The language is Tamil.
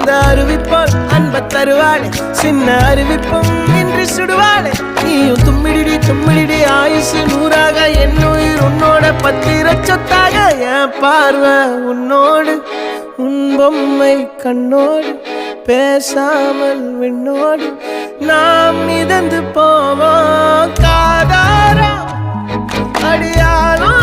அந்த அறிவிப்போல் அன்ப தருவாளே சின்ன அறிவிப்பும் இன்று சுடுவாளே நீயும் தும்மிடி தும்மிடி ஆயுசு நூறாக என் உயிர் உன்னோட பத்திர சொத்தாக என் பார்வை உன்னோடு உன் பொம்மை கண்ணோடு பேசாமல் விண்ணோடு நாம் மிதந்து போவோம் காதாரா அடியாலும்